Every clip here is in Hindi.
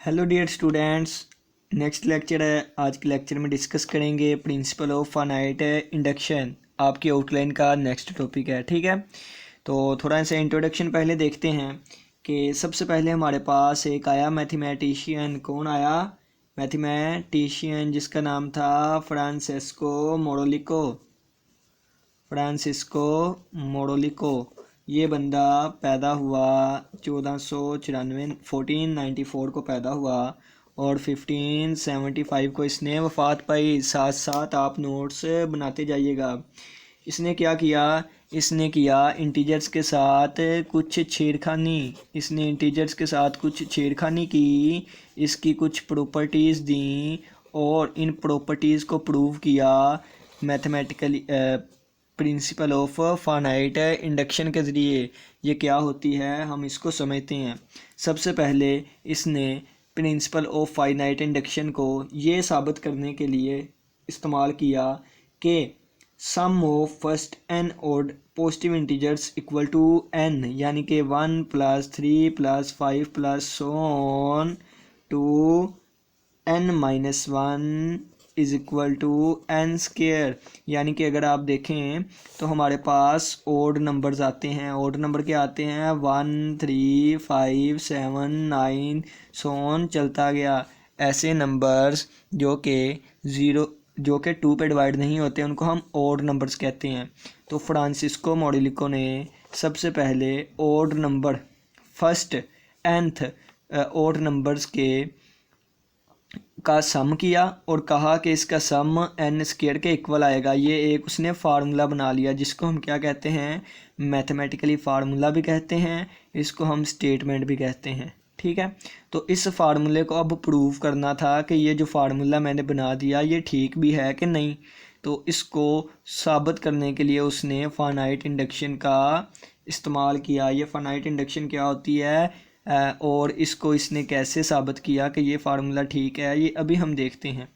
Hello dear students. Next lecture है। आज के लेक्चर में डिस्कस करेंगे प्रिंसिपल ऑफ फाइनाइट इंडक्शन। आपकी आउटलाइन का नेक्स्ट टॉपिक है, ठीक है। तो थोड़ा सा इंट्रोडक्शन पहले देखते हैं कि सबसे पहले हमारे पास एक आया मैथमेटिशियन। कौन आया? मैथमेटिशियन जिसका नाम था फ्रांसेस्को मोरोलिको। फ्रांसिस्को मोरोलिको ये बंदा पैदा हुआ 1494 1494 को पैदा हुआ और 1575 को इसने वफ़ात पाई। साथ साथ आप नोट्स बनाते जाइएगा। इसने क्या किया? इसने किया इंटीजर्स के साथ कुछ छेड़खानी। इसने इंटीजर्स के साथ कुछ छेड़खानी की, इसकी कुछ प्रॉपर्टीज़ दी और इन प्रॉपर्टीज़ को प्रूव किया mathematically principal of finite induction के ज़रिए। ये क्या होती है हम इसको समझते हैं। सबसे पहले इसने प्रिंसिपल ऑफ फाइनाइट इंडक्शन को ये साबित करने के लिए इस्तेमाल किया कि sum of first N odd positive integers equal to N, यानी कि 1 + 3 + 5 + so on to n-1 is equal to n square. यानी कि अगर आप देखें तो हमारे पास ओड नंबर्स आते हैं। ओड नंबर क्या आते हैं? 1 3 5 7 9 सोन चलता गया। ऐसे नंबर्स जो कि 2 पे डिवाइड नहीं होते उनको हम ओड नंबर्स कहते हैं। तो फ्रांसिस्को मोरोलिको ने सबसे पहले odd number first nth odd numbers का सम किया और कहा कि इसका सम एन स्क्वायर के इक्वल आएगा। ये एक उसने फार्मूला बना लिया जिसको हम क्या कहते हैं? मैथमेटिकली फार्मूला भी कहते हैं, इसको हम स्टेटमेंट भी कहते हैं, ठीक है। तो इस फार्मूले को अब प्रूव करना था कि ये जो फार्मूला मैंने बना दिया ये ठीक भी है कि नहीं। तो इसको साबित करने के लिए उसने फाइनाइट इंडक्शन का इस्तेमाल किया। ये फाइनाइट इंडक्शन क्या होती है और इसको इसने कैसे साबित किया कि ये फार्मूला ठीक है, ये अभी हम देखते हैं।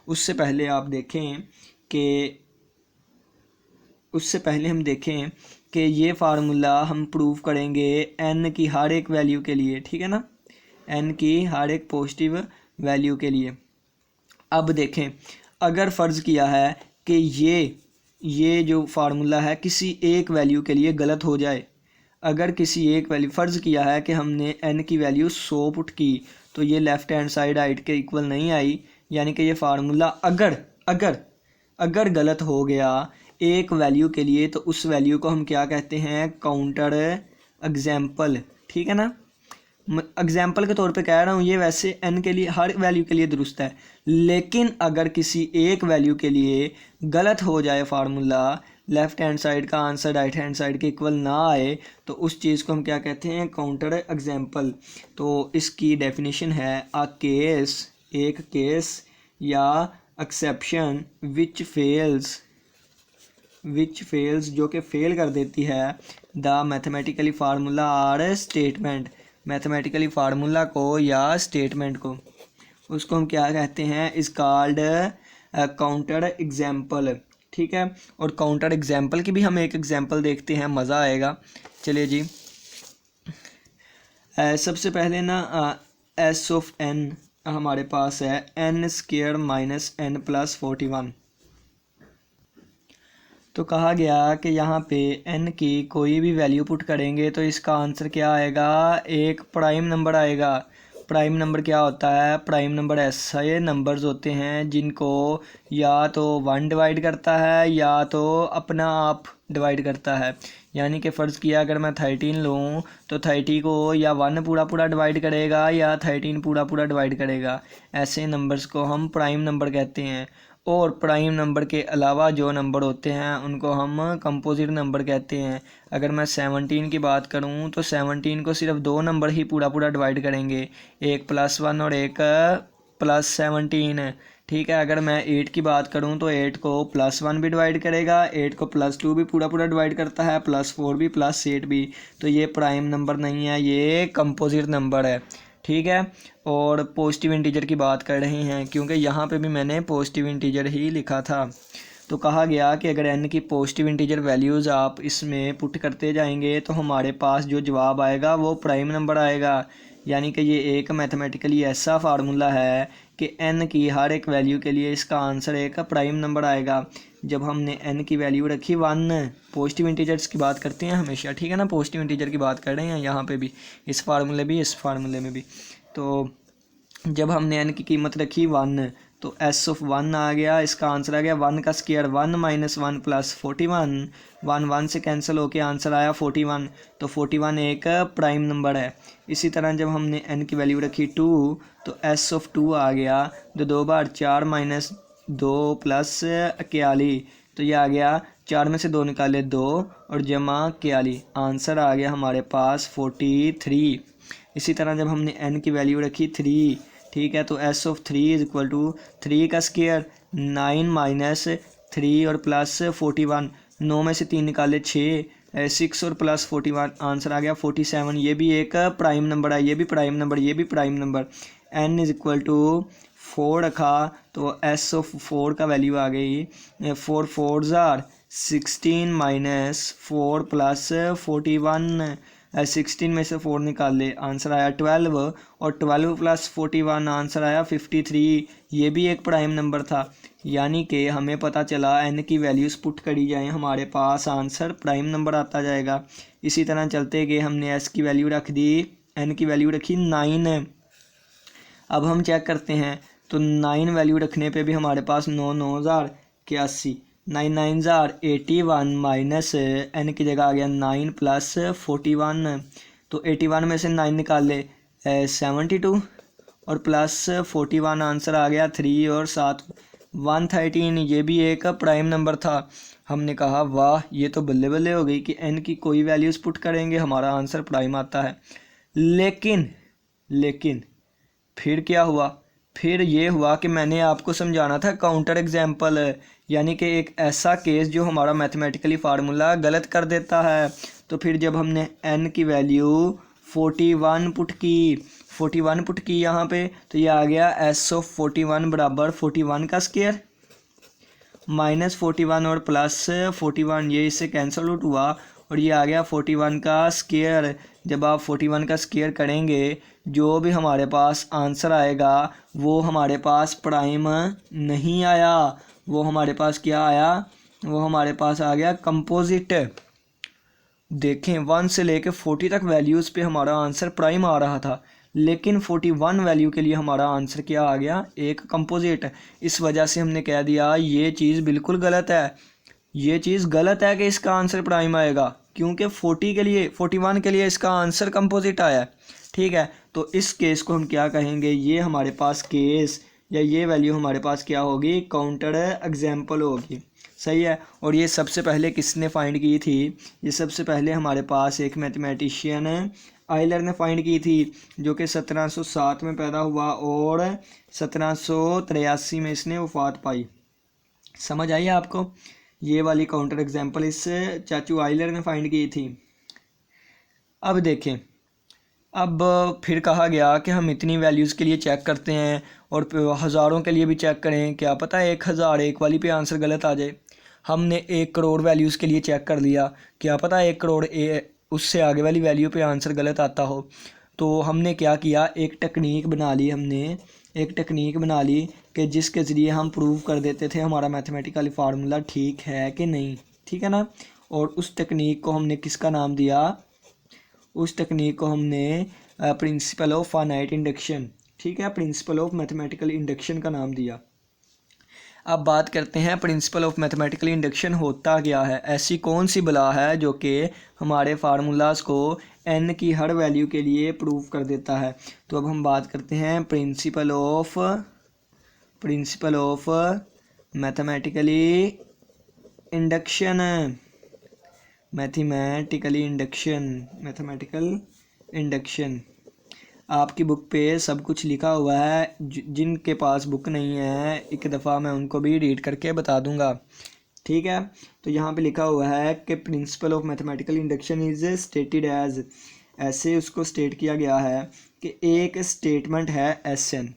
उससे पहले हम देखें कि ये फार्मूला हम प्रूव करेंगे एन की हर एक वैल्यू के लिए, ठीक है ना, एन की हर एक पॉजिटिव वैल्यू के लिए। अब देखें, अगर फ़र्ज़ किया है कि ये जो फार्मूला है किसी एक वैल्यू के लिए गलत हो जाए, अगर किसी एक वैल्यू फ़र्ज़ किया है कि हमने n की वैल्यू 100 पुट की तो ये लेफ़्ट हैंड साइड हाइट के इक्वल नहीं आई। यानी कि ये फार्मूला अगर गलत हो गया एक वैल्यू के लिए तो उस वैल्यू को हम क्या कहते हैं? काउंटर एग्जाम्पल, ठीक है ना। एग्जाम्पल के तौर पे कह रहा हूँ, ये वैसे n के लिए हर वैल्यू के लिए दुरुस्त है, लेकिन अगर किसी एक वैल्यू के लिए गलत हो जाए फार्मूला, लेफ़्ट हैंड साइड का आंसर राइट हैंड साइड के इक्वल ना आए तो उस चीज़ को हम क्या कहते हैं? Counter example. तो इसकी डेफिनेशन है अ केस, एक केस या एक्सेप्शन विच फेल्स जो कि फेल कर देती है the mathematically formula or statement. Mathematically formula को या स्टेटमेंट को, उसको हम क्या कहते हैं? इज़ कॉल्ड काउंटर एग्जाम्पल, ठीक है। और काउंटर एग्जाम्पल की भी हम एक एग्जाम्पल देखते हैं, मज़ा आएगा। चलिए जी, सबसे पहले ना एस ऑफ एन हमारे पास है n² - n + 41। तो कहा गया कि यहाँ पे n की कोई भी वैल्यू पुट करेंगे तो इसका आंसर क्या आएगा? एक प्राइम नंबर आएगा। प्राइम नंबर क्या होता है? प्राइम नंबर ऐसे नंबर्स होते हैं जिनको या तो 1 डिवाइड करता है या तो अपना आप डिवाइड करता है। यानी कि फ़र्ज़ किया अगर मैं 13 लूँ तो 30 को या 1 पूरा डिवाइड करेगा या 13 पूरा डिवाइड करेगा। ऐसे नंबर्स को हम प्राइम नंबर कहते हैं। और प्राइम नंबर के अलावा जो नंबर होते हैं उनको हम कंपोजिट नंबर कहते हैं। अगर मैं 17 की बात करूं तो 17 को सिर्फ 2 नंबर ही पूरा डिवाइड करेंगे, एक +1 और एक +17, ठीक है। अगर मैं 8 की बात करूं तो 8 को +1 भी डिवाइड करेगा, 8 को +2 भी पूरा डिवाइड करता है, +4 भी +8 भी। तो ये प्राइम नंबर नहीं है, ये कंपोजिट नंबर है, ठीक है। और पॉजिटिव इंटीजर की बात कर रहे हैं क्योंकि यहाँ पे भी मैंने पॉजिटिव इंटीजर ही लिखा था। तो कहा गया कि अगर n की पॉजिटिव इंटीजर वैल्यूज़ आप इसमें पुट करते जाएंगे तो हमारे पास जो जवाब आएगा वो प्राइम नंबर आएगा। यानी कि ये एक मैथमेटिकली ऐसा फार्मूला है कि n की हर एक वैल्यू के लिए इसका आंसर एक प्राइम नंबर आएगा। जब हमने n की वैल्यू रखी 1, पॉजिटिव इंटीजर्स की बात करते हैं हमेशा, ठीक है ना, पॉजिटिव इंटीजर की बात कर रहे हैं यहाँ पे भी, इस फार्मूले भी, इस फार्मूले में भी। तो जब हमने n की कीमत रखी 1 तो s ऑफ 1 आ गया, इसका आंसर आ गया 1 का स्क्वायर 1 माइनस 1 प्लस 41, 1 से कैंसिल होके आंसर आया 41। तो 41 एक प्राइम नंबर है। इसी तरह जब हमने n की वैल्यू रखी 2 तो s ऑफ 2 आ गया, तो 2 बार 4 माइनस 2 प्लस 41, तो ये आ गया 4 में से 2 निकाले 2 और जमा 41, आंसर आ गया हमारे पास 43। इसी तरह जब हमने n की वैल्यू रखी 3, ठीक है, तो s of 3 is equal to 3 का स्क्वायर 9 माइनस 3 और प्लस 41, 9 में से 3 निकाले 6, 6 और प्लस 41, आंसर आ गया 47। ये भी एक प्राइम नंबर है, ये भी प्राइम नंबर, ये भी prime number. n is equal to 4 रखा तो s ऑफ 4 का वैल्यू आ गई 4 4 जार 16 माइनस 4 प्लस 41, 16 में से 4 निकाल ले, आंसर आया 12 और 12 प्लस 41 आंसर आया 53। ये भी एक प्राइम नंबर था। यानी कि हमें पता चला n की वैल्यूज़ पुट करी जाए हमारे पास आंसर प्राइम नंबर आता जाएगा। इसी तरह चलते गए, हमने s की वैल्यू रख दी, n की वैल्यू रखी 9। अब हम चेक करते हैं तो 9 वैल्यू रखने पे भी हमारे पास 9 9 हज़ार 81, 9 9 हज़ार 81 माइनस n की जगह आ गया 9 प्लस 41, तो 81 में से 9 निकाल ले 72 और प्लस 41, आंसर आ गया 3 और 7 113। ये भी एक प्राइम नंबर था। हमने कहा वाह, ये तो बल्ले बल्ले हो गई कि n की कोई वैल्यूज़ पुट करेंगे हमारा आंसर प्राइम आता है। लेकिन फिर क्या हुआ? फिर ये हुआ कि मैंने आपको समझाना था काउंटर एग्जाम्पल, यानी कि एक ऐसा केस जो हमारा मैथमेटिकली फार्मूला गलत कर देता है। तो फिर जब हमने n की वैल्यू 41 पुट की यहाँ पे, तो ये आ गया s ऑफ 41 बराबर 41 का स्क्वायर माइनस 41 और प्लस 41, ये इससे कैंसल आउट हुआ और ये आ गया 41 का स्क्वायर। जब आप 41 का स्क्वायर करेंगे, जो भी हमारे पास आंसर आएगा वो हमारे पास प्राइम नहीं आया, वो हमारे पास क्या आया? वो हमारे पास आ गया कंपोजिट। देखें 1 से लेकर 40 तक वैल्यूज़ पे हमारा आंसर प्राइम आ रहा था, लेकिन 41 वैल्यू के लिए हमारा आंसर क्या आ गया? एक कंपोजिट। इस वजह से हमने कह दिया ये चीज़ बिल्कुल गलत है, ये चीज़ गलत है कि इसका आंसर प्राइम आएगा, क्योंकि 41 के लिए इसका आंसर कंपोजिट आया है। ठीक है, तो इस केस को हम क्या कहेंगे? ये हमारे पास केस या ये वैल्यू हमारे पास क्या होगी? काउंटर एग्जाम्पल होगी। सही है। और ये सबसे पहले किसने फाइंड की थी? ये सबसे पहले हमारे पास एक मैथमेटिशियन आयलर ने फाइंड की थी, जो कि 1707 में पैदा हुआ और 1783 में इसने वफात पाई। समझ आई आपको? ये वाली काउंटर एग्जाम्पल इस चाचू आयलर ने फाइंड की थी। अब देखें, अब फिर कहा गया कि हम इतनी वैल्यूज़ के लिए चेक करते हैं और हज़ारों के लिए भी चेक करें, क्या पता 1001 वाली पे आंसर गलत आ जाए। हमने 1 करोड़ वैल्यूज़ के लिए चेक कर लिया, क्या पता 1 करोड़ उससे आगे वाली वैल्यू पे आंसर गलत आता हो। तो हमने क्या किया, एक टेक्निक बना ली कि जिसके ज़रिए हम प्रूव कर देते थे हमारा मैथमेटिकल फार्मूला ठीक है कि नहीं। ठीक है ना। और उस टेक्निक को हमने किसका नाम दिया? उस टेक्निक को हमने प्रिंसिपल ऑफ फाइनाइट इंडक्शन, ठीक है, प्रिंसिपल ऑफ मैथमेटिकल इंडक्शन का नाम दिया। अब बात करते हैं प्रिंसिपल ऑफ मैथमेटिकल इंडक्शन होता क्या है। ऐसी कौन सी बला है जो कि हमारे फार्मूलाज को n की हर वैल्यू के लिए प्रूव कर देता है। तो अब हम बात करते हैं principle of mathematically induction. Mathematical induction आपकी बुक पे सब कुछ लिखा हुआ है। जिनके पास बुक नहीं है, एक दफ़ा मैं उनको भी रीड करके बता दूंगा। ठीक है, तो यहाँ पे लिखा हुआ है कि principle of mathematical induction is stated as, ऐसे उसको स्टेट किया गया है कि एक स्टेटमेंट है Sn,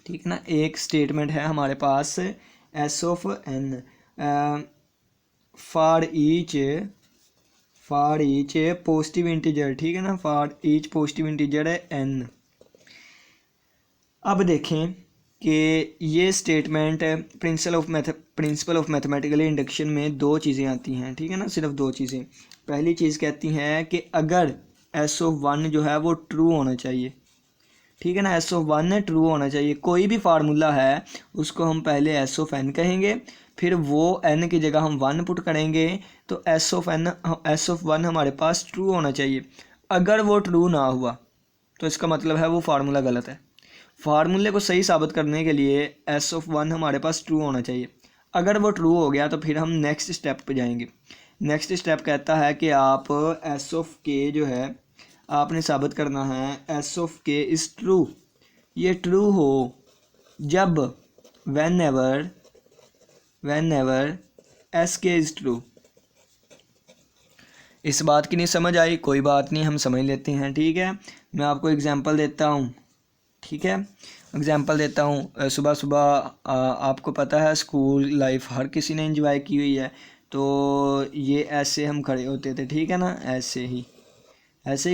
ठीक है ना, एक स्टेटमेंट है हमारे पास S of n for each for each positive integer, ठीक है ना, फॉर ईच पॉजिटिव इंटीजर है n। अब देखें कि ये statement principal of mathematical induction में दो चीज़ें आती हैं, ठीक है ना, सिर्फ दो चीज़ें। पहली चीज़ कहती हैं कि अगर S(1) जो है वो ट्रू होना चाहिए, ठीक है ना, S(1) ट्रू होना चाहिए। कोई भी फार्मूला है उसको हम पहले S(n) कहेंगे, फिर वो n की जगह हम 1 पुट करेंगे, तो S(1) हमारे पास ट्रू होना चाहिए। अगर वो ट्रू ना हुआ तो इसका मतलब है वो फार्मूला गलत है। फार्मूले को सही साबित करने के लिए S(1) हमारे पास ट्रू होना चाहिए। अगर वो ट्रू हो गया तो फिर हम नेक्स्ट स्टेप पे जाएंगे। नेक्स्ट स्टेप कहता है कि आप S(k) जो है आपने साबित करना है S(k) इज़ ट्रू। ये ट्रू हो जब whenever Sk इज़ ट्रू। इस बात की नहीं समझ आई, कोई बात नहीं, हम समझ लेते हैं, ठीक है। मैं आपको एग्जांपल देता हूँ, ठीक है, एग्जांपल देता हूँ। सुबह सुबह आपको पता है स्कूल लाइफ हर किसी ने एंजॉय की हुई है, तो ये ऐसे हम खड़े होते थे, ठीक है ना, ऐसे ही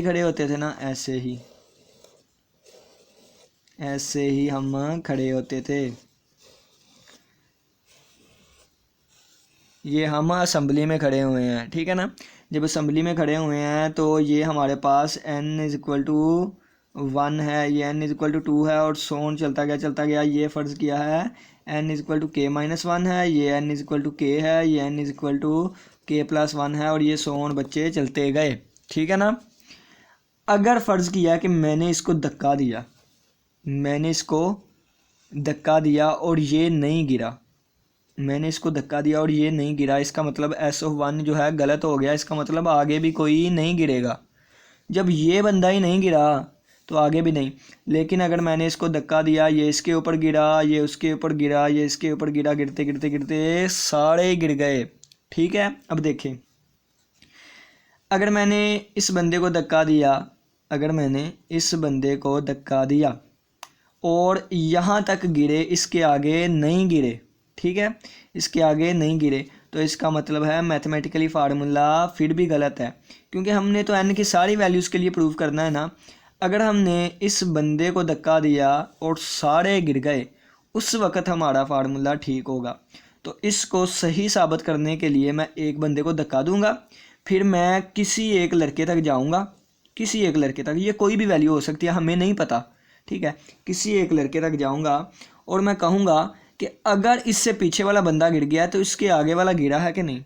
खड़े होते थे ना, ऐसे ही हम खड़े होते थे। ये हम असेंबली में खड़े हुए हैं, ठीक है ना। जब असेंबली में खड़े हुए हैं तो ये हमारे पास n=1 है, ये n=2 है, और सोन चलता गया। ये फ़र्ज़ किया है n=k-1 है, ये n=k है, ये n=k+1 है, और ये सोन बच्चे चलते गए, ठीक है ना। अगर फ़र्ज़ किया कि मैंने इसको धक्का दिया और ये नहीं गिरा, इसका मतलब S(1) जो है गलत हो गया। इसका मतलब आगे भी कोई नहीं गिरेगा। जब ये बंदा ही नहीं गिरा तो आगे भी नहीं। लेकिन अगर मैंने इसको धक्का दिया, ये इसके ऊपर गिरा, ये उसके ऊपर गिरा, ये इसके ऊपर गिरा, गिरते सारे गिर गए, ठीक है। अब देखें, अगर मैंने इस बंदे को धक्का दिया और यहाँ तक गिरे, इसके आगे नहीं गिरे, ठीक है, इसके आगे नहीं गिरे, तो इसका मतलब है मैथमेटिकली फार्मूला फिर भी गलत है, क्योंकि हमने तो n की सारी वैल्यूज़ के लिए प्रूव करना है ना। अगर हमने इस बंदे को धक्का दिया और सारे गिर गए, उस वक़्त हमारा फार्मूला ठीक होगा। तो इसको सही साबित करने के लिए मैं एक बंदे को धक्का दूंगा, फिर मैं किसी एक लड़के तक जाऊंगा, ये कोई भी वैल्यू हो सकती है, हमें नहीं पता, ठीक है। किसी एक लड़के तक जाऊंगा और मैं कहूँगा कि अगर इससे पीछे वाला बंदा गिर गया तो इसके आगे वाला गिरा है कि नहीं,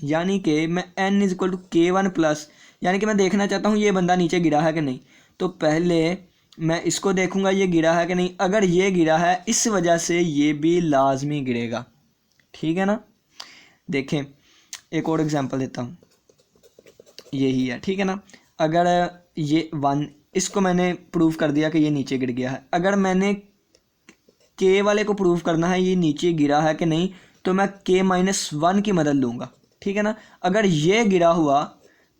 यानी कि मैं n=k1+, यानी कि मैं देखना चाहता हूँ ये बंदा नीचे गिरा है कि नहीं। तो पहले मैं इसको देखूँगा ये गिरा है कि नहीं। अगर ये गिरा है, इस वजह से ये भी लाजमी गिरेगा, ठीक है ना। देखें, एक और एग्जांपल देता हूँ, यही है, ठीक है ना। अगर ये 1, इसको मैंने प्रूव कर दिया कि ये नीचे गिर गया है। अगर मैंने k वाले को प्रूव करना है ये नीचे गिरा है कि नहीं, तो मैं k-1 की मदद लूँगा, ठीक है ना। अगर ये गिरा हुआ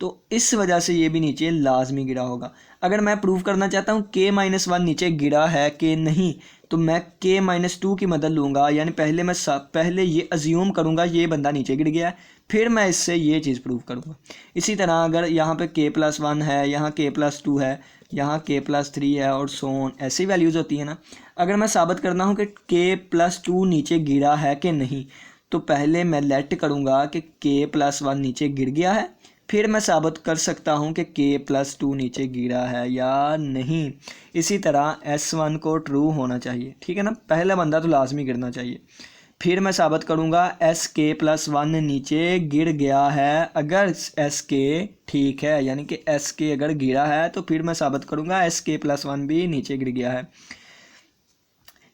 तो इस वजह से ये भी नीचे लाजमी गिरा होगा। अगर मैं प्रूव करना चाहता हूँ k-1 नीचे गिरा है कि नहीं, तो मैं k-2 की मदद लूँगा, यानी पहले ये अज्यूम करूँगा ये बंदा नीचे गिर गया है, फिर मैं इससे ये चीज़ प्रूव करूँगा। इसी तरह अगर यहाँ पे k+1 है, यहाँ k+2 है, यहाँ k+3 है, और सोन ऐसी वैल्यूज़ होती है ना। अगर मैं साबित करना हूँ कि k+2 नीचे गिरा है कि नहीं, तो पहले मैं लेट करूँगा कि k+1 नीचे गिर गया है, फिर मैं साबित कर सकता हूँ कि k+2 नीचे गिरा है या नहीं। इसी तरह S(1) को ट्रू होना चाहिए, ठीक है ना, पहला बंदा तो लाजमी गिरना चाहिए। फिर मैं साबित करूँगा Sk+1 नीचे गिर गया है। अगर Sk ठीक है, यानी कि Sk अगर गिरा है, तो फिर मैं साबित करूँगा Sk+1 भी नीचे गिर गया है।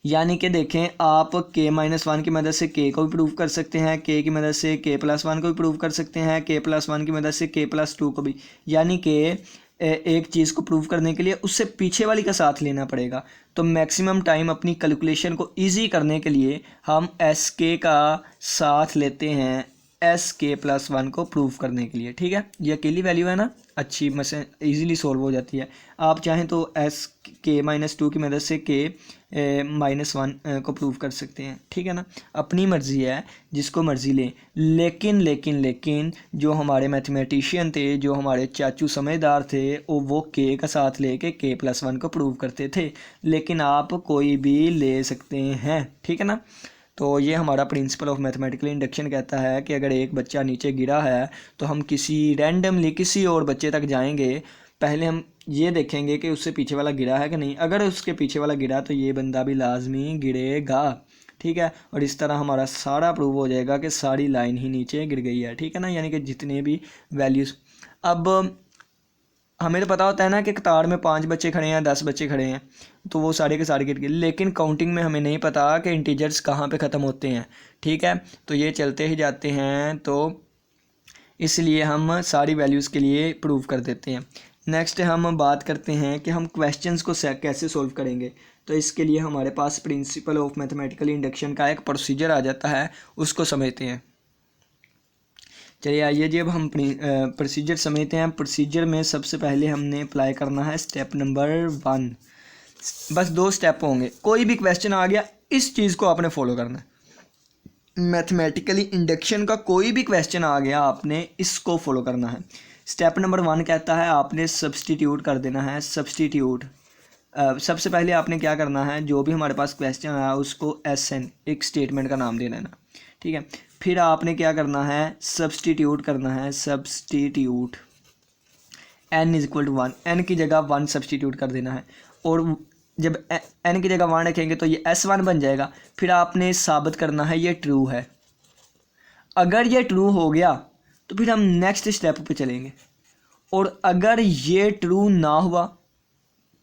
यानी कि देखें, आप k-1 की मदद से k को भी प्रूव कर सकते हैं, k की मदद से k+1 को भी प्रूव कर सकते हैं, k+1 की मदद से k+2 को भी। यानी कि एक चीज़ को प्रूव करने के लिए उससे पीछे वाली का साथ लेना पड़ेगा। तो मैक्सिमम टाइम अपनी कैलकुलेशन को इजी करने के लिए हम Sk का साथ लेते हैं एस के प्लस वन को प्रूव करने के लिए। ठीक है, ये अकेली वैल्यू है ना, अच्छी मसले ईजिली सॉल्व हो जाती है। आप चाहें तो एस के माइनस टू की मदद से के माइनस वन को प्रूव कर सकते हैं। ठीक है ना, अपनी मर्ज़ी है, जिसको मर्ज़ी लें। लेकिन लेकिन लेकिन जो हमारे मैथमेटिशियन थे, जो हमारे चाचू समझदार थे, वो के का साथ लेके के प्लस वन को प्रूव करते थे। लेकिन आप कोई भी ले सकते हैं। ठीक है ना, तो ये हमारा प्रिंसिपल ऑफ मैथमेटिकल इंडक्शन कहता है कि अगर एक बच्चा नीचे गिरा है तो हम किसी रैंडमली किसी और बच्चे तक जाएंगे, पहले हम ये देखेंगे कि उससे पीछे वाला गिरा है कि नहीं। अगर उसके पीछे वाला गिरा तो ये बंदा भी लाजमी गिरेगा। ठीक है, और इस तरह हमारा सारा प्रूव हो जाएगा कि सारी लाइन ही नीचे गिर गई है। ठीक है ना, यानी कि जितने भी वैल्यूज़, अब हमें तो पता होता है ना कि कतार में 5 बच्चे खड़े हैं, 10 बच्चे खड़े हैं, तो वो सारे के सारे गिर गए। लेकिन काउंटिंग में हमें नहीं पता कि इंटीजर्स कहाँ पे ख़त्म होते हैं। ठीक है, तो ये चलते ही जाते हैं, तो इसलिए हम सारी वैल्यूज़ के लिए प्रूव कर देते हैं। नेक्स्ट हम बात करते हैं कि हम क्वेश्चंस को कैसे सोल्व करेंगे। तो इसके लिए हमारे पास प्रिंसिपल ऑफ मैथमेटिकल इंडक्शन का एक प्रोसीजर आ जाता है, उसको समझते हैं। चलिए आइए जी, अब हम प्रोसीजर समझते हैं। प्रोसीजर में सबसे पहले हमने अप्लाई करना है स्टेप नंबर 1। बस 2 स्टेप होंगे। कोई भी क्वेश्चन आ गया, इस चीज़ को आपने फॉलो करना है। मैथमेटिकली इंडक्शन का कोई भी क्वेश्चन आ गया, आपने इसको फॉलो करना है। स्टेप नंबर 1 कहता है आपने सब्सटीट्यूट कर देना है। सब्सटीट्यूट सबसे पहले आपने क्या करना है, जो भी हमारे पास क्वेश्चन आया उसको SN एक स्टेटमेंट का नाम दे देना। ठीक है, फिर आपने क्या करना है, सब्सटीट्यूट करना है। Substitute n is equal to 1, n की जगह 1 सब्सटीट्यूट कर देना है। और जब n की जगह 1 रखेंगे तो ये S1 बन जाएगा। फिर आपने साबित करना है ये ट्रू है। अगर ये ट्रू हो गया तो फिर हम नेक्स्ट स्टेप पे चलेंगे, और अगर ये ट्रू ना हुआ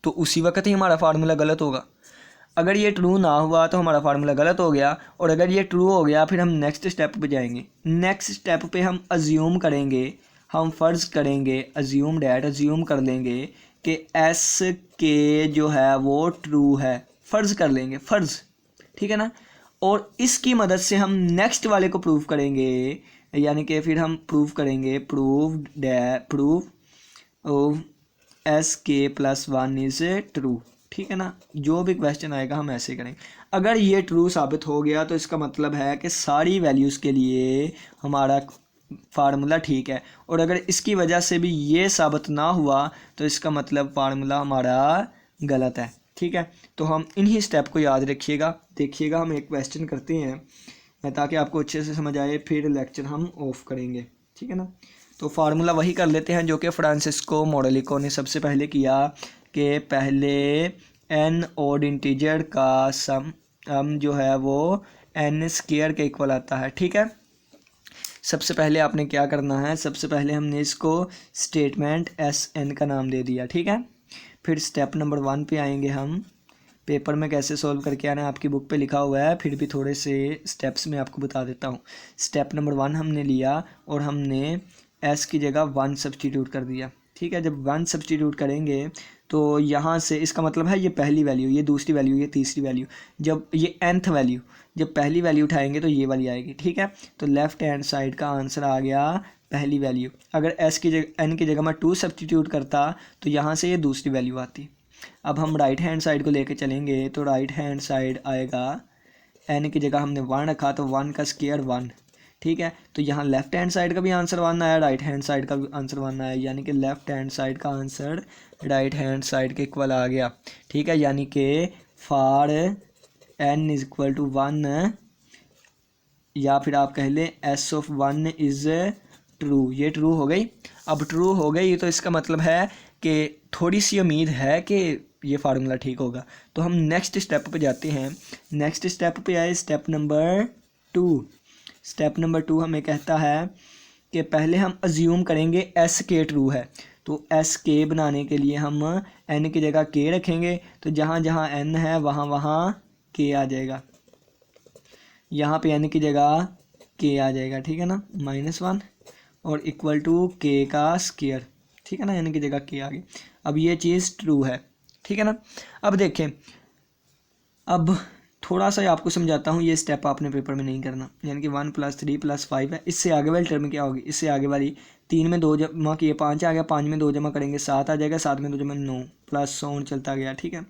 तो उसी वक्त ही हमारा फार्मूला गलत होगा। अगर ये ट्रू ना हुआ तो हमारा फार्मूला गलत हो गया, और अगर ये ट्रू हो गया फिर हम नेक्स्ट स्टेप पे जाएंगे। नेक्स्ट स्टेप पे हम अज्यूम करेंगे, हम फ़र्ज़ करेंगे, अज्यूम डैट अज्यूम कर लेंगे कि एस के जो है वो ट्रू है। फ़र्ज़ कर लेंगे, फ़र्ज़। ठीक है ना, और इसकी मदद से हम नेक्स्ट वाले को प्रूव करेंगे, यानी कि फिर हम प्रूव करेंगे प्रूव ऑफ एस के प्लस 1 इज़ ट्रू। ठीक है ना, जो भी क्वेश्चन आएगा हम ऐसे करेंगे। अगर ये ट्रू साबित हो गया तो इसका मतलब है कि सारी वैल्यूज़ के लिए हमारा फार्मूला ठीक है, और अगर इसकी वजह से भी ये साबित ना हुआ तो इसका मतलब फार्मूला हमारा गलत है। ठीक है, तो हम इन्हीं स्टेप को याद रखिएगा। देखिएगा, हम एक क्वेश्चन करते हैं ताकि आपको अच्छे से समझ आए, फिर लेक्चर हम ऑफ करेंगे। ठीक है ना, तो फार्मूला वही कर लेते हैं जो कि फ्रांसिस्को मोडेलिको ने सबसे पहले किया, कि पहले n ऑड इंटीजर का सम जो है वो n स्क्वायर के इक्वल आता है। ठीक है, सबसे पहले आपने क्या करना है, सबसे पहले हमने इसको स्टेटमेंट SN का नाम दे दिया। ठीक है, फिर स्टेप नंबर 1 पे आएंगे हम। पेपर में कैसे सॉल्व करके आना है आपकी बुक पे लिखा हुआ है, फिर भी थोड़े से स्टेप्स में आपको बता देता हूँ। स्टेप नंबर 1 हमने लिया और हमने S की जगह 1 सब्सटीट्यूट कर दिया। ठीक है, जब 1 सब्सटीट्यूट करेंगे तो यहाँ से इसका मतलब है ये पहली वैल्यू, ये दूसरी वैल्यू, ये तीसरी वैल्यू, जब ये nth वैल्यू, जब पहली वैल्यू उठाएंगे तो ये वाली आएगी। ठीक है, तो लेफ़्ट हैंड साइड का आंसर आ गया पहली वैल्यू। अगर S की जगह n की जगह मैं 2 सब्सटीट्यूट करता तो यहाँ से ये दूसरी वैल्यू आती। अब हम राइट हैंड साइड को लेके चलेंगे तो राइट हैंड साइड आएगा, n की जगह हमने 1 रखा तो 1 का स्क्वायर 1। ठीक है, तो यहाँ लेफ्ट हैंड साइड का भी आंसर 1 आया, राइट हैंड साइड का भी आंसर 1 आया, यानी कि लेफ्ट हैंड साइड का आंसर राइट हैंड साइड के इक्वल आ गया। ठीक है, यानी कि for n is equal to 1, या फिर आप कह लें S ऑफ 1 इज़ ट्रू। ये ट्रू हो गई। अब ट्रू हो गई तो इसका मतलब है कि थोड़ी सी उम्मीद है कि ये फार्मूला ठीक होगा। तो हम नेक्स्ट स्टेप पे जाते हैं। नेक्स्ट स्टेप पे आए, स्टेप नंबर 2। स्टेप नंबर 2 हमें कहता है कि पहले हम अज्यूम करेंगे S के ट्रू है। तो S के बनाने के लिए हम n की जगह k रखेंगे, तो जहाँ जहाँ n है वहाँ वहाँ k आ जाएगा। यहाँ पे n की जगह k आ जाएगा। ठीक है ना, -1 और इक्वल टू k का स्क्वायर। ठीक है ना, n की जगह k आ गई। अब ये चीज़ ट्रू है। ठीक है ना, अब देखें, अब थोड़ा सा आपको समझाता हूँ, ये स्टेप आपने पेपर में नहीं करना। यानी कि 1 + 3 + 5 है, इससे आगे वाली टर्म क्या होगी, इससे आगे वाली 3 में 2 जमा किए 5 आ गया, 5 में 2 जमा करेंगे 7 आ जाएगा, 7 में 2 जमा 9 प्लस ऑन चलता गया। ठीक है,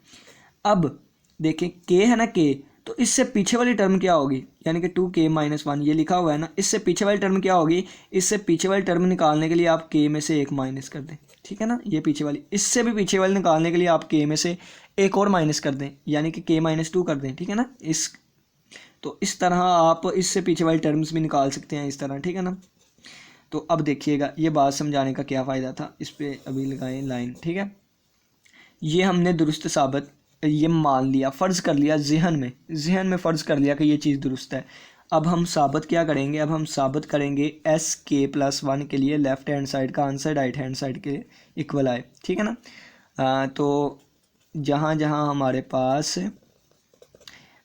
अब देखें के है ना के, तो इससे पीछे वाली टर्म क्या होगी, यानी कि 2k - 1 ये लिखा हुआ है ना, इससे पीछे वाली टर्म क्या होगी, इससे पीछे वाली टर्म निकालने के लिए आप k में से एक माइनस कर दें। ठीक है ना, ये पीछे वाली, इससे भी पीछे वाली निकालने के लिए आप k में से एक और माइनस कर दें, यानी कि k - 2 कर दें। ठीक है ना, तो इस तरह आप इससे पीछे वाली टर्म्स भी निकाल सकते हैं इस तरह। ठीक है ना, तो अब देखिएगा ये बात समझाने का क्या फ़ायदा था, इस पर अभी लगाएं लाइन। ठीक है, ये हमने दुरुस्त साबित ये मान लिया, फ़र्ज़ कर लिया, जहन में फ़र्ज़ कर लिया कि ये चीज़ दुरुस्त है। अब हम साबित क्या करेंगे, अब हम साबित करेंगे SK+1 के लिए लेफ़्ट हैंड साइड का आंसर राइट हैंड साइड के इक्वल आए। ठीक है ना, तो जहाँ जहाँ हमारे पास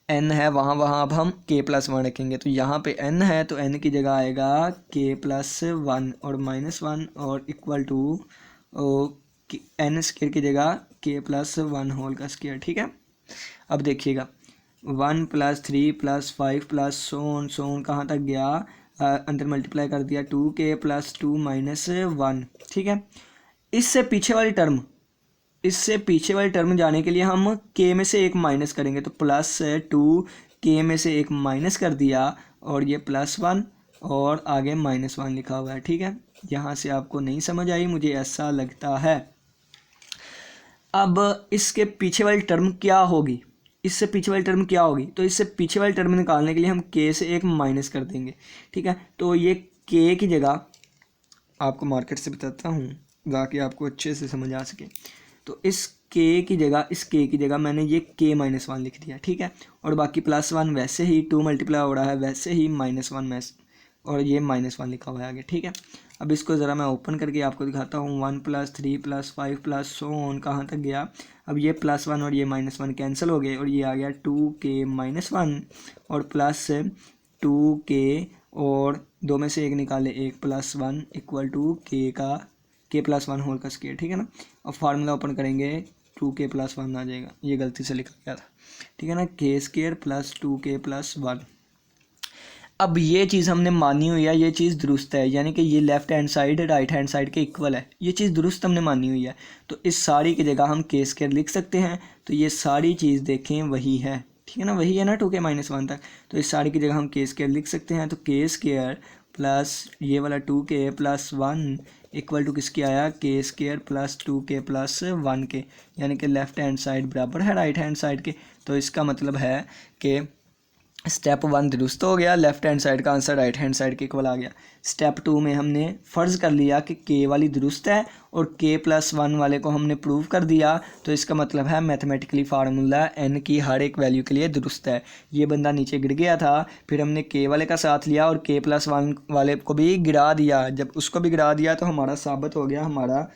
n है वहाँ वहाँ अब हम k+1 रखेंगे। तो यहाँ पे n है तो n की जगह आएगा k+1 और -1 और इक्वल टू n² की जगह k+1 होल का स्क्वायर। ठीक है, अब देखिएगा 1 + 3 + 5 + सो ऑन कहाँ तक गया, अंदर मल्टीप्लाई कर दिया 2k + 2 - 1। ठीक है, इससे पीछे वाली टर्म जाने के लिए हम k में से एक माइनस करेंगे, तो +2 k में से एक माइनस कर दिया और ये +1 और आगे -1 लिखा हुआ है। ठीक है, यहाँ से आपको नहीं समझ आई, मुझे ऐसा लगता है। अब इसके पीछे वाली टर्म क्या होगी, इससे पीछे वाली टर्म क्या होगी, तो इससे पीछे वाली टर्म निकालने के लिए हम k से एक माइनस कर देंगे। ठीक है, तो ये k की जगह आपको मार्केट से बताता हूँ ताकि आपको अच्छे से समझ आ सके। तो इस k की जगह मैंने ये k-1 लिख दिया। ठीक है, और बाकी +1 वैसे ही 2 मल्टीप्लाई हो रहा है वैसे ही -1 और ये -1 लिखा हुआ है आगे। ठीक है, अब इसको ज़रा मैं ओपन करके आपको दिखाता हूँ। 1 + 3 + 5 + सो ऑन कहाँ तक गया, अब ये +1 और ये -1 कैंसिल हो गए और ये आ गया 2k - 1 और +2k और 2 में से एक निकाले 1 +1 इक्वल टू k+1 होल का स्क्वायर। ठीक है ना, अब फार्मूला ओपन करेंगे 2k+1 आ जाएगा, ये गलती से लिखा गया था। ठीक है ना, k² + 2k+1। अब ये चीज़ हमने मानी हुई है, ये चीज़ दुरुस्त है, यानी कि ये left hand side right hand side के इक्वल है, ये चीज़ दुरुस्त हमने मानी हुई है। तो इस सारी की जगह हम k² लिख सकते हैं, तो ये सारी चीज़ देखें वही है। ठीक है ना, वही है ना 2k - 1 तक, तो इस सारी की जगह हम k² लिख सकते हैं। तो k² प्लस ये वाला 2k + 1 इक्वल टू किसकी आया, k² + 2k + 1 के, यानी कि लेफ़्ट हैंड साइड बराबर है राइट हैंड साइड के। तो इसका मतलब है कि स्टेप 1 दुरुस्त हो गया, लेफ्ट हैंड साइड का आंसर राइट हैंड साइड के इक्वल आ गया। स्टेप 2 में हमने फ़र्ज़ कर लिया कि k वाली दुरुस्त है और k+1 वाले को हमने प्रूव कर दिया, तो इसका मतलब है मैथमेटिकली फार्मूला n की हर एक वैल्यू के लिए दुरुस्त है। ये बंदा नीचे गिर गया था, फिर हमने k वाले का साथ लिया और k+1 वाले को भी गिरा दिया। जब उसको भी गिरा दिया तो हमारा साबित हो गया, हमारा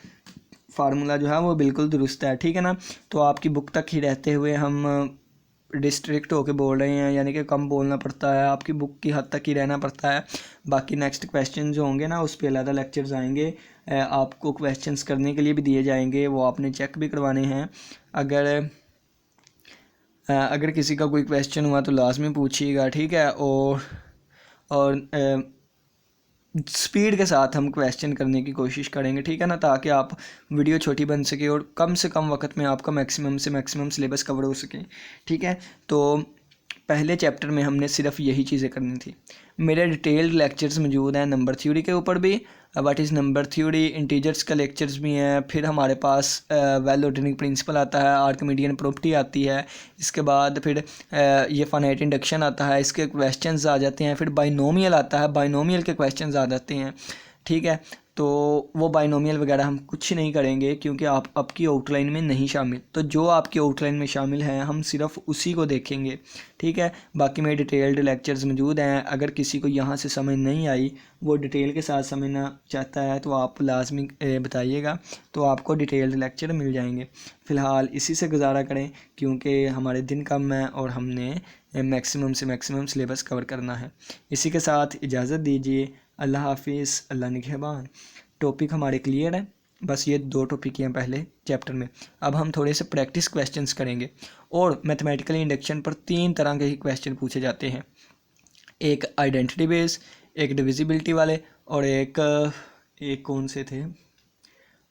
फार्मूला जो है वो बिल्कुल दुरुस्त है। ठीक है ना, तो आपकी बुक तक ही रहते हुए हम डिस्ट्रिक्ट होके बोल रहे हैं, यानी कि कम बोलना पड़ता है, आपकी बुक की हद तक ही रहना पड़ता है। बाकी नेक्स्ट क्वेश्चन जो होंगे ना उस पर अलग लेक्चर्स आएंगे, आपको क्वेश्चंस करने के लिए भी दिए जाएंगे, वो आपने चेक भी करवाने हैं। अगर किसी का कोई क्वेश्चन हुआ तो लाजमी पूछिएगा। ठीक है, और स्पीड के साथ हम क्वेश्चन करने की कोशिश करेंगे। ठीक है ना, ताकि आप वीडियो छोटी बन सके और कम से कम वक्त में आपका मैक्सिमम से मैक्सिमम सिलेबस कवर हो सके। ठीक है, तो पहले चैप्टर में हमने सिर्फ यही चीज़ें करनी थी। मेरे डिटेल्ड लेक्चर्स मौजूद हैं नंबर थ्योरी के ऊपर भी, what is number theory, integers का लेक्चर्स भी हैं। फिर हमारे पास वेल ऑर्डरिंग प्रिंसिपल आता है, आर्किमिडियन प्रॉपर्टी आती है, इसके बाद फिर ये फाइनाइट इंडक्शन आता है, इसके क्वेश्चंस आ जाते हैं। फिर बाइनोमियल आता है, बाइनोमियल के क्वेश्चंस आ जाते हैं। ठीक है, तो वो बाइनोमियल वगैरह हम कुछ नहीं करेंगे क्योंकि आप आपकी आउटलाइन में नहीं शामिल, तो जो आपकी आउटलाइन में शामिल हैं हम सिर्फ उसी को देखेंगे। ठीक है, बाकी मेरे डिटेल्ड लेक्चर्स मौजूद हैं। अगर किसी को यहाँ से समझ नहीं आई, वो डिटेल के साथ समझना चाहता है, तो आप लाजमी बताइएगा, तो आपको डिटेल्ड लेक्चर मिल जाएंगे। फ़िलहाल इसी से गुजारा करें क्योंकि हमारे दिन कम है और हमने मैक्सिमम से मैक्सिमम सिलेबस कवर करना है। इसी के साथ इजाज़त दीजिए। अल्लाह हाफिज़, अल्लाह निगहबान। टॉपिक हमारे क्लियर है। बस ये 2 टॉपिक हैं पहले चैप्टर में। अब हम थोड़े से प्रैक्टिस क्वेश्चंस करेंगे। और मैथमेटिकल इंडक्शन पर 3 तरह के ही क्वेश्चन पूछे जाते हैं, एक आइडेंटिटी बेस, एक डिविजिबिलिटी वाले, और एक कौन से थे,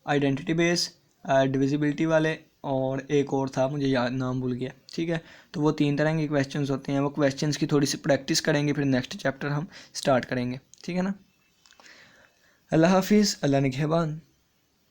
आइडेंटिटी बेस, डिविजिबिलिटी वाले, और एक और था मुझे याद, नाम भूल गया। ठीक है, तो वो 3 तरह के क्वेश्चंस होते हैं। वो क्वेश्चंस की थोड़ी सी प्रैक्टिस करेंगे, फिर नेक्स्ट चैप्टर हम स्टार्ट करेंगे। ठीक है ना। अल्लाह हाफिज़, अल्लाह निगहबान।